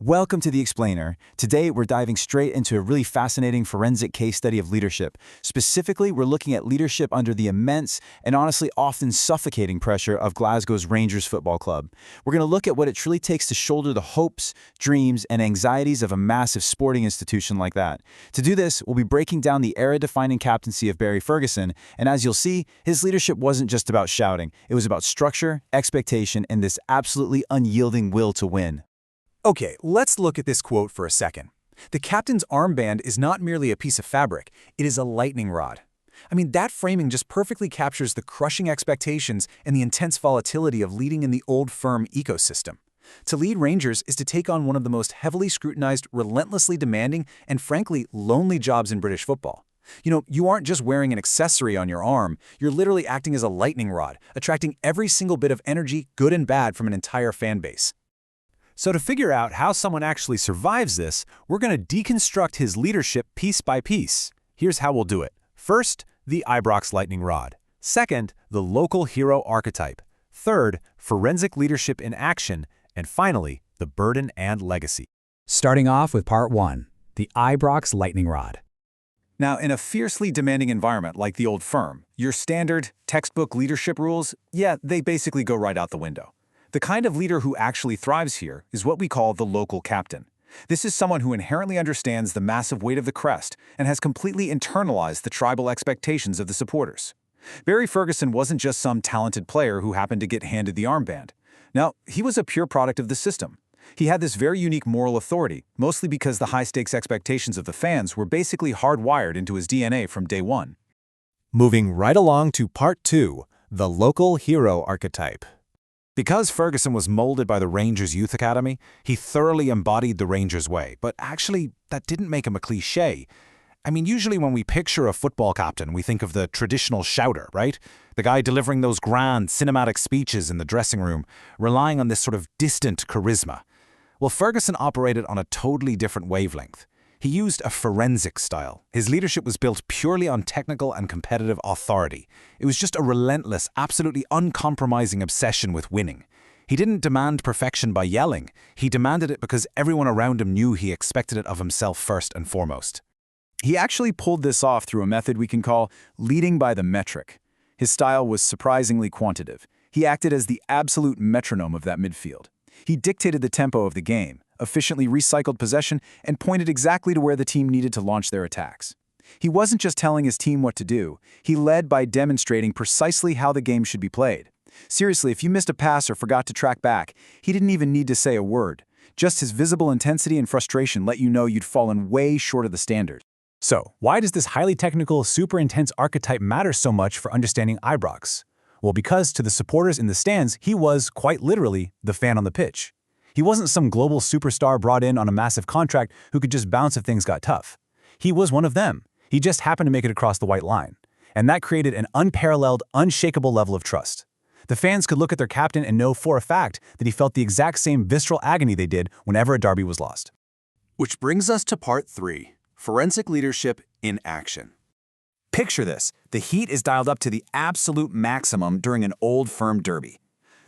Welcome to The Explainer. Today, we're diving straight into a really fascinating forensic case study of leadership. Specifically, we're looking at leadership under the immense and honestly often suffocating pressure of Glasgow's Rangers Football Club. We're going to look at what it truly takes to shoulder the hopes, dreams, and anxieties of a massive sporting institution like that. To do this, we'll be breaking down the era-defining captaincy of Barry Ferguson, and as you'll see, his leadership wasn't just about shouting. It was about structure, expectation, and this absolutely unyielding will to win. Okay, let's look at this quote for a second. The captain's armband is not merely a piece of fabric, it is a lightning rod. I mean, that framing just perfectly captures the crushing expectations and the intense volatility of leading in the old firm ecosystem. To lead Rangers is to take on one of the most heavily scrutinized, relentlessly demanding, and frankly, lonely jobs in British football. You aren't just wearing an accessory on your arm, you're literally acting as a lightning rod, attracting every single bit of energy, good and bad, from an entire fan base. So to figure out how someone actually survives this, we're going to deconstruct his leadership piece by piece. Here's how we'll do it. First, the Ibrox lightning rod. Second, the local hero archetype. Third, forensic leadership in action. And finally, the burden and legacy. Starting off with part 1, the Ibrox lightning rod. Now, in a fiercely demanding environment like the old firm, your standard, textbook leadership rules, they basically go right out the window. The kind of leader who actually thrives here is what we call the local captain. This is someone who inherently understands the massive weight of the crest and has completely internalized the tribal expectations of the supporters. Barry Ferguson wasn't just some talented player who happened to get handed the armband. No, he was a pure product of the system. He had this very unique moral authority, mostly because the high-stakes expectations of the fans were basically hardwired into his DNA from day one. Moving right along to part 2, the local hero archetype. Because Ferguson was molded by the Rangers Youth Academy, he thoroughly embodied the Rangers way, but actually, that didn't make him a cliché. I mean, usually when we picture a football captain, we think of the traditional shouter, right? The guy delivering those grand, cinematic speeches in the dressing room, relying on this sort of distant charisma. Well, Ferguson operated on a totally different wavelength. He used a forensic style. His leadership was built purely on technical and competitive authority. It was just a relentless, absolutely uncompromising obsession with winning. He didn't demand perfection by yelling. He demanded it because everyone around him knew he expected it of himself first and foremost. He actually pulled this off through a method we can call leading by the metric. His style was surprisingly quantitative. He acted as the absolute metronome of that midfield. He dictated the tempo of the game, efficiently recycled possession, and pointed exactly to where the team needed to launch their attacks. He wasn't just telling his team what to do, he led by demonstrating precisely how the game should be played. Seriously, if you missed a pass or forgot to track back, he didn't even need to say a word. Just his visible intensity and frustration let you know you'd fallen way short of the standard. So, why does this highly technical, super intense archetype matter so much for understanding Ibrox? Well, because to the supporters in the stands, he was, quite literally, the fan on the pitch. He wasn't some global superstar brought in on a massive contract who could just bounce if things got tough. He was one of them. He just happened to make it across the white line. And that created an unparalleled, unshakable level of trust. The fans could look at their captain and know for a fact that he felt the exact same visceral agony they did whenever a derby was lost. Which brings us to part 3, forensic leadership in action. Picture this. The heat is dialed up to the absolute maximum during an old firm derby.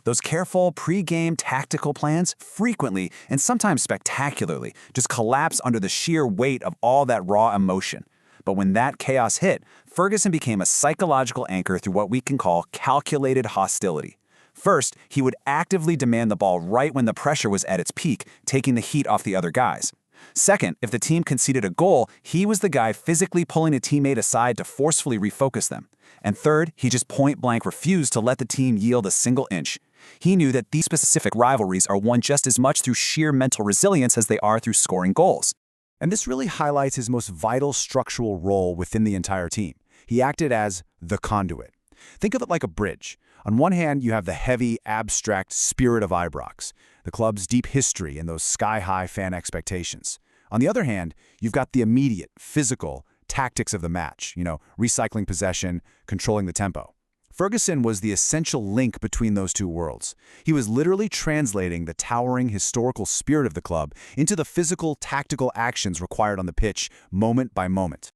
Those careful pre-game tactical plans frequently, and sometimes spectacularly, just collapse under the sheer weight of all that raw emotion. But when that chaos hit, Ferguson became a psychological anchor through what we can call calculated hostility. First, he would actively demand the ball right when the pressure was at its peak, taking the heat off the other guys. Second, if the team conceded a goal, he was the guy physically pulling a teammate aside to forcefully refocus them. And third, he just point-blank refused to let the team yield a single inch. He knew that these specific rivalries are won just as much through sheer mental resilience as they are through scoring goals. And this really highlights his most vital structural role within the entire team. He acted as the conduit. Think of it like a bridge. On one hand, you have the heavy, abstract spirit of Ibrox, the club's deep history and those sky-high fan expectations. On the other hand, you've got the immediate, physical tactics of the match, recycling possession, controlling the tempo. Ferguson was the essential link between those two worlds. He was literally translating the towering historical spirit of the club into the physical, tactical actions required on the pitch, moment by moment.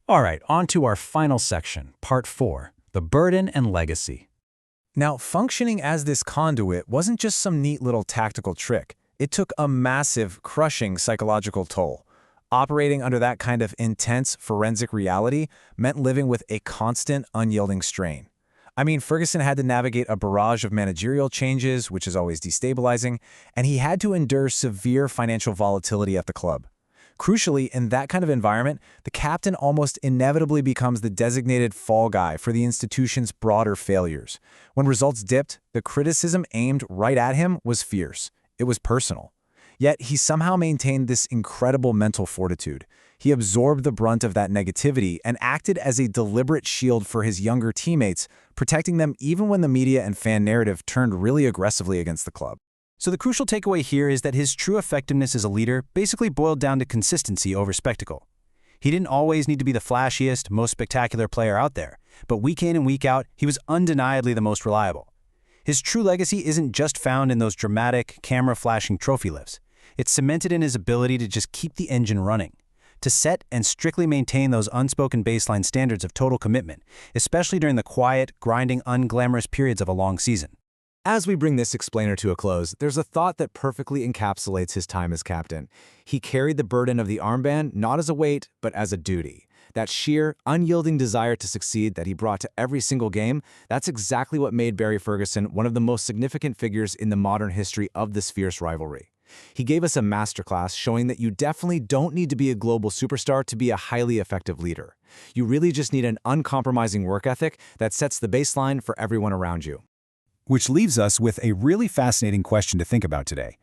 All right, on to our final section, part 4, the burden and legacy. Now, functioning as this conduit wasn't just some neat little tactical trick. It took a massive, crushing psychological toll. Operating under that kind of intense forensic reality meant living with a constant, unyielding strain. I mean, Ferguson had to navigate a barrage of managerial changes, which is always destabilizing, and he had to endure severe financial volatility at the club. Crucially, in that kind of environment, the captain almost inevitably becomes the designated fall guy for the institution's broader failures. When results dipped, the criticism aimed right at him was fierce. It was personal. Yet he somehow maintained this incredible mental fortitude. He absorbed the brunt of that negativity and acted as a deliberate shield for his younger teammates, protecting them even when the media and fan narrative turned really aggressively against the club. So the crucial takeaway here is that his true effectiveness as a leader basically boiled down to consistency over spectacle. He didn't always need to be the flashiest, most spectacular player out there, but week in and week out, he was undeniably the most reliable. His true legacy isn't just found in those dramatic, camera-flashing trophy lifts. It's cemented in his ability to just keep the engine running, to set and strictly maintain those unspoken baseline standards of total commitment, especially during the quiet, grinding, unglamorous periods of a long season. As we bring this explainer to a close, there's a thought that perfectly encapsulates his time as captain. He carried the burden of the armband not as a weight, but as a duty. That sheer, unyielding desire to succeed that he brought to every single game, that's exactly what made Barry Ferguson one of the most significant figures in the modern history of this fierce rivalry. He gave us a masterclass showing that you definitely don't need to be a global superstar to be a highly effective leader. You really just need an uncompromising work ethic that sets the baseline for everyone around you. Which leaves us with a really fascinating question to think about today.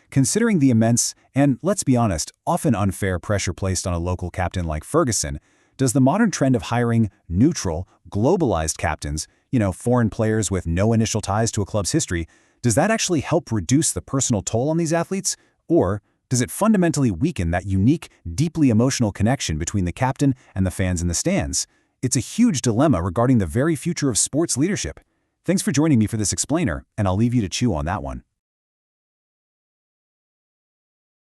Considering the immense and, let's be honest, often unfair pressure placed on a local captain like Ferguson, does the modern trend of hiring neutral, globalized captains, foreign players with no initial ties to a club's history, does that actually help reduce the personal toll on these athletes? Or does it fundamentally weaken that unique, deeply emotional connection between the captain and the fans in the stands? It's a huge dilemma regarding the very future of sports leadership. Thanks for joining me for this explainer, and I'll leave you to chew on that one.